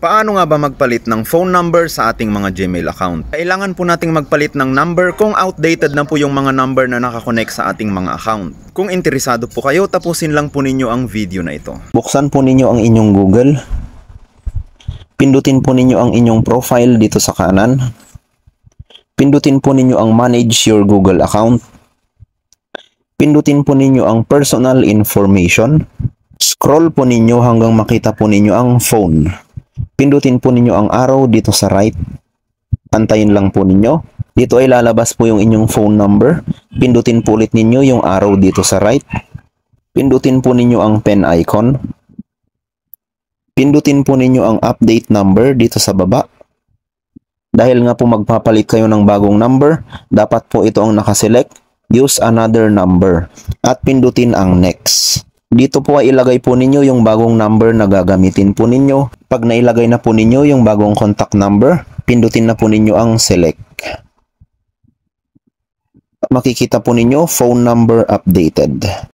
Paano nga ba magpalit ng phone number sa ating mga Gmail account? Kailangan po nating magpalit ng number kung outdated na po yung mga number na nakakonect sa ating mga account. Kung interesado po kayo, tapusin lang po ninyo ang video na ito. Buksan po ninyo ang inyong Google. Pindutin po ninyo ang inyong profile dito sa kanan. Pindutin po ninyo ang Manage your Google account. Pindutin po ninyo ang Personal Information. Scroll po ninyo hanggang makita po ninyo ang phone. Pindutin po ninyo ang arrow dito sa right. Antayin lang po ninyo. Dito ay lalabas po yung inyong phone number. Pindutin po ulit ninyo yung arrow dito sa right. Pindutin po ninyo ang pen icon. Pindutin po ninyo ang update number dito sa baba. Dahil nga po magpapalit kayo ng bagong number, dapat po ito ang nakaselect. Use another number. At pindutin ang next. Dito po ay ilagay po ninyo yung bagong number na gagamitin po ninyo. Pag nailagay na po ninyo yung bagong contact number, pindutin na po ninyo ang select. Makikita po ninyo phone number updated.